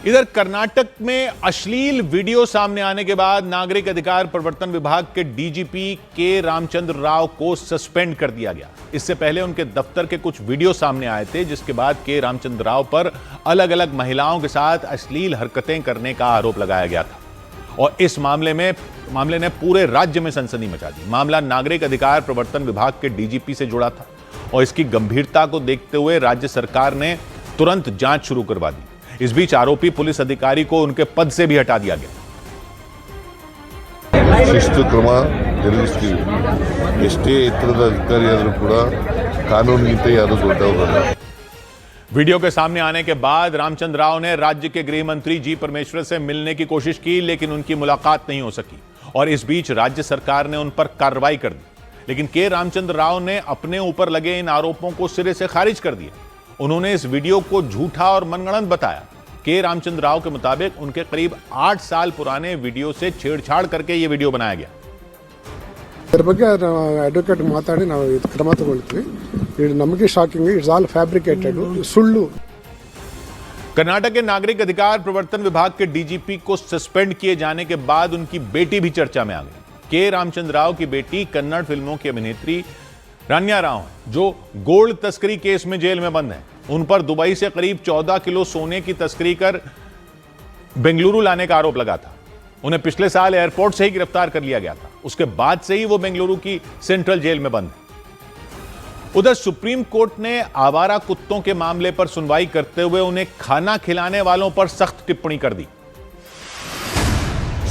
इधर कर्नाटक में अश्लील वीडियो सामने आने के बाद नागरिक अधिकार प्रवर्तन विभाग के डीजीपी के रामचंद्र राव को सस्पेंड कर दिया गया। इससे पहले उनके दफ्तर के कुछ वीडियो सामने आए थे, जिसके बाद के रामचंद्र राव पर अलग अलग महिलाओं के साथ अश्लील हरकतें करने का आरोप लगाया गया था और इस मामले ने पूरे राज्य में सनसनी मचा दी। मामला नागरिक अधिकार प्रवर्तन विभाग के डीजीपी से जुड़ा था और इसकी गंभीरता को देखते हुए राज्य सरकार ने तुरंत जांच शुरू करवा दी। इस बीच आरोपी पुलिस अधिकारी को उनके पद से भी हटा दिया गया। ಶಿಸ್ತು ಕ್ರಮ ಜರುಗಿಸ್ತೀವಿ। ಎಷ್ಟೇ ಎತ್ತರದ ಅಧಿಕಾರಿಯಾದರೂ ಕೂಡ ಕಾನೂನಿಗಿಂತ ಯಾರು ದೊಡ್ಡವರಲ್ಲ। वीडियो के सामने आने के बाद रामचंद्र राव ने राज्य के गृह मंत्री जी परमेश्वर से मिलने की कोशिश की, लेकिन उनकी मुलाकात नहीं हो सकी और इस बीच राज्य सरकार ने उन पर कार्रवाई कर दी। लेकिन के रामचंद्र राव ने अपने ऊपर लगे इन आरोपों को सिरे से खारिज कर दिया। उन्होंने इस वीडियो को झूठा और मनगढ़ंत बताया। के रामचंद्र राव के मुताबिक उनके करीब 8 साल पुराने वीडियो से छेड़छाड़ करके यह वीडियो बनाया गया। ಇದರ ಬಗ್ಗೆ ಅಡ್ವೊಕೇಟ್ ಮಾತಾಡಿ ನಾವು ಕ್ರಮ ತಗೊಳ್ತೀವಿ। ಇದು ನಮಗೆ ಶಾಕಿಂಗ್, ಇಟ್ಸ್ ಆಲ್ ಫ್ಯಾಬ್ರಿಕೇಟೆಡ್, ಸುಳ್ಳು। कर्नाटक के नागरिक अधिकार प्रवर्तन विभाग के डीजीपी को सस्पेंड किए जाने के बाद उनकी बेटी भी चर्चा में आ गई। के रामचंद्र राव की बेटी कन्नड़ फिल्मों की अभिनेत्री रान्या राव, जो गोल्ड तस्करी केस में जेल में बंद है। उन पर दुबई से करीब 14 किलो सोने की तस्करी कर बेंगलुरु लाने का आरोप लगा था। उन्हें पिछले साल एयरपोर्ट से ही गिरफ्तार कर लिया गया था। उसके बाद से ही वो बेंगलुरु की सेंट्रल जेल में बंद है। उधर सुप्रीम कोर्ट ने आवारा कुत्तों के मामले पर सुनवाई करते हुए उन्हें खाना खिलाने वालों पर सख्त टिप्पणी कर दी।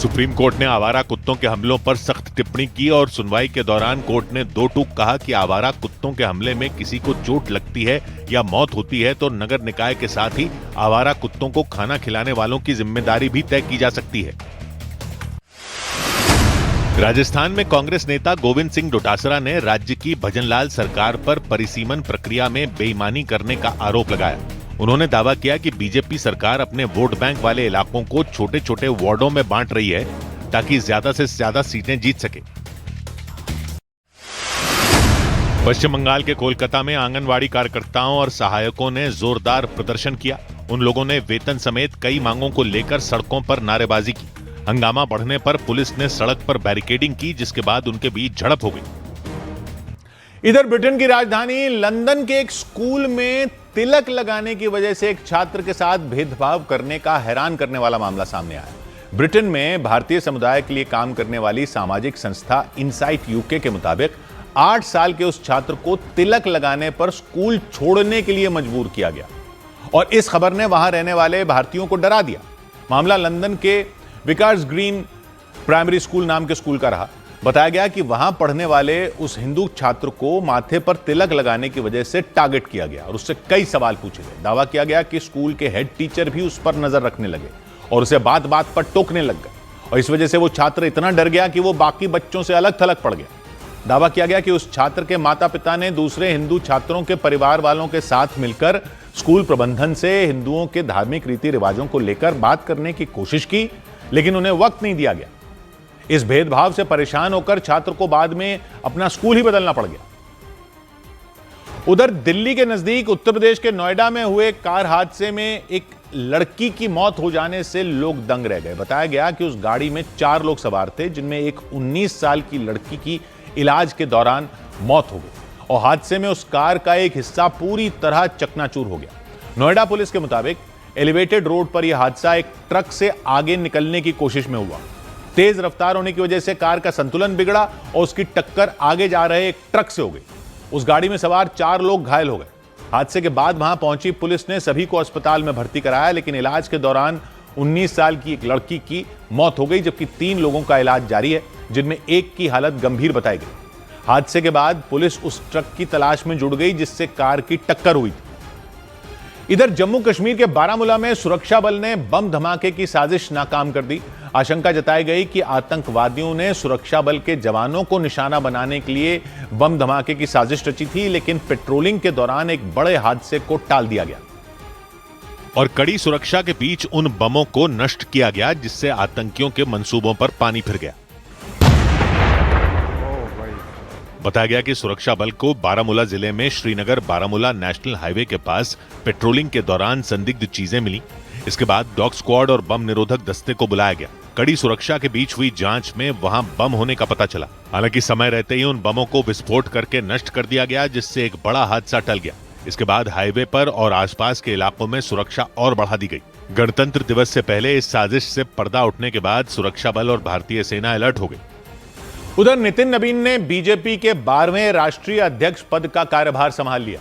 सुप्रीम कोर्ट ने आवारा कुत्तों के हमलों पर सख्त टिप्पणी की और सुनवाई के दौरान कोर्ट ने दो टूक कहा कि आवारा कुत्तों के हमले में किसी को चोट लगती है या मौत होती है तो नगर निकाय के साथ ही आवारा कुत्तों को खाना खिलाने वालों की जिम्मेदारी भी तय की जा सकती है। राजस्थान में कांग्रेस नेता गोविंद सिंह डोटासरा ने राज्य की भजनलाल सरकार पर परिसीमन प्रक्रिया में बेईमानी करने का आरोप लगाया। उन्होंने दावा किया कि बीजेपी सरकार अपने वोट बैंक वाले इलाकों को छोटे छोटे वार्डों में बांट रही है ताकि ज्यादा से ज्यादा सीटें जीत सके। पश्चिम बंगाल के कोलकाता में आंगनवाड़ी कार्यकर्ताओं और सहायकों ने जोरदार प्रदर्शन किया। उन लोगों ने वेतन समेत कई मांगों को लेकर सड़कों पर नारेबाजी की। हंगामा बढ़ने पर पुलिस ने सड़क पर बैरिकेडिंग की, जिसके बाद उनके बीच झड़प हो गई। इधर ब्रिटेन की राजधानी लंदन के एक स्कूल में तिलक लगाने की वजह से एक छात्र के साथ भेदभाव करने का हैरान करने वाला मामला सामने आया। ब्रिटेन में भारतीय समुदाय के लिए काम करने वाली सामाजिक संस्था इनसाइट यूके के मुताबिक 8 साल के उस छात्र को तिलक लगाने पर स्कूल छोड़ने के लिए मजबूर किया गया और इस खबर ने वहां रहने वाले भारतीयों को डरा दिया। मामला लंदन के विकार्स ग्रीन प्राइमरी स्कूल नाम के स्कूल का रहा। बताया गया कि वहां पढ़ने वाले उस हिंदू छात्र को माथे पर तिलक लगाने की वजह से टारगेट किया गया और उससे कई सवाल पूछे गए। दावा किया गया कि स्कूल के हेड टीचर भी उस पर नजर रखने लगे और उसे बात बात पर टोकने लग गए और इस वजह से वो छात्र इतना डर गया कि वो बाकी बच्चों से अलग थलग पड़ गया। दावा किया गया कि उस छात्र के माता पिता ने दूसरे हिंदू छात्रों के परिवार वालों के साथ मिलकर स्कूल प्रबंधन से हिंदुओं के धार्मिक रीति रिवाजों को लेकर बात करने की कोशिश की, लेकिन उन्हें वक्त नहीं दिया गया। इस भेदभाव से परेशान होकर छात्र को बाद में अपना स्कूल ही बदलना पड़ गया। उधर दिल्ली के नजदीक उत्तर प्रदेश के नोएडा में हुए कार हादसे में एक लड़की की मौत हो जाने से लोग दंग रह गए। बताया गया कि उस गाड़ी में 4 लोग सवार थे, जिनमें एक 19 साल की लड़की की इलाज के दौरान मौत हो गई और हादसे में उस कार का एक हिस्सा पूरी तरह चकनाचूर हो गया। नोएडा पुलिस के मुताबिक एलिवेटेड रोड पर यह हादसा एक ट्रक से आगे निकलने की कोशिश में हुआ। तेज रफ्तार होने की वजह से कार का संतुलन बिगड़ा और उसकी टक्कर आगे जा रहे एक ट्रक से हो गई। उस गाड़ी में सवार 4 लोग घायल हो गए। हादसे के बाद वहां पहुंची पुलिस ने सभी को अस्पताल में भर्ती कराया, लेकिन इलाज के दौरान 19 साल की एक लड़की की मौत हो गई, जबकि 3 लोगों का इलाज जारी है, जिनमें एक की हालत गंभीर बताई गई। हादसे के बाद पुलिस उस ट्रक की तलाश में जुट गई जिससे कार की टक्कर हुई थी। इधर जम्मू कश्मीर के बारामूला में सुरक्षा बल ने बम धमाके की साजिश नाकाम कर दी। आशंका जताई गई कि आतंकवादियों ने सुरक्षा बल के जवानों को निशाना बनाने के लिए बम धमाके की साजिश रची थी, लेकिन पेट्रोलिंग के दौरान एक बड़े हादसे को टाल दिया गया और कड़ी सुरक्षा के बीच उन बमों को नष्ट किया गया, जिससे आतंकियों के मंसूबों पर पानी फिर गया। बताया गया कि सुरक्षा बल को बारामूला जिले में श्रीनगर बारामूला नेशनल हाईवे के पास पेट्रोलिंग के दौरान संदिग्ध चीजें मिली। इसके बाद डॉग स्क्वाड और बम निरोधक दस्ते को बुलाया गया। कड़ी सुरक्षा के बीच हुई जांच में वहां बम होने का पता चला। हालांकि समय रहते ही उन बमों को विस्फोट करके नष्ट कर दिया गया, जिससे एक बड़ा हादसा टल गया। इसके बाद हाईवे पर और आसपास के इलाकों में सुरक्षा और बढ़ा दी गई। गणतंत्र दिवस से पहले इस साजिश से पर्दा उठने के बाद सुरक्षा बल और भारतीय सेना अलर्ट हो गई। उधर नितिन नबीन ने बीजेपी के 12वें राष्ट्रीय अध्यक्ष पद का कार्यभार संभाल लिया।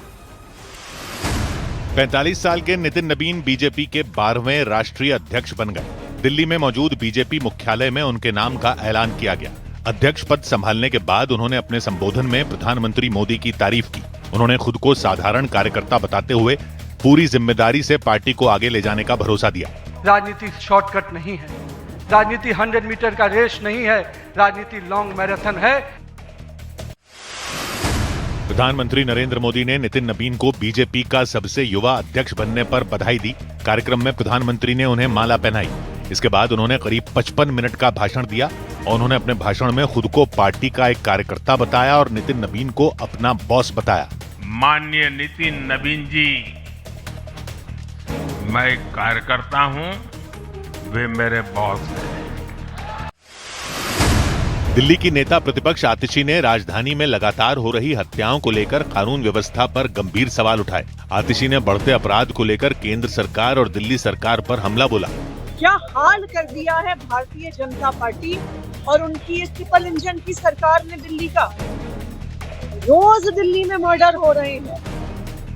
45 साल के नितिन नबीन बीजेपी के 12वें राष्ट्रीय अध्यक्ष बन गए। दिल्ली में मौजूद बीजेपी मुख्यालय में उनके नाम का ऐलान किया गया। अध्यक्ष पद संभालने के बाद उन्होंने अपने संबोधन में प्रधानमंत्री मोदी की तारीफ की। उन्होंने खुद को साधारण कार्यकर्ता बताते हुए पूरी जिम्मेदारी से पार्टी को आगे ले जाने का भरोसा दिया। राजनीति शॉर्टकट नहीं है, राजनीति 100 मीटर का रेस नहीं है, राजनीति लॉन्ग मैराथन है। प्रधानमंत्री नरेंद्र मोदी ने नितिन नबीन को बीजेपी का सबसे युवा अध्यक्ष बनने पर बधाई दी। कार्यक्रम में प्रधानमंत्री ने उन्हें माला पहनाई। इसके बाद उन्होंने करीब 55 मिनट का भाषण दिया और उन्होंने अपने भाषण में खुद को पार्टी का एक कार्यकर्ता बताया और नितिन नबीन को अपना बॉस बताया। माननीय नितिन नबीन जी, मैं एक कार्यकर्ता हूं, वे मेरे बॉस हैं। दिल्ली की नेता प्रतिपक्ष आतिशी ने राजधानी में लगातार हो रही हत्याओं को लेकर कानून व्यवस्था पर गंभीर सवाल उठाए। आतिशी ने बढ़ते अपराध को लेकर केंद्र सरकार और दिल्ली सरकार पर हमला बोला। क्या हाल कर दिया है भारतीय जनता पार्टी और उनकी इस ट्रिपल इंजन की सरकार ने दिल्ली का। रोज दिल्ली में मर्डर हो रहे हैं,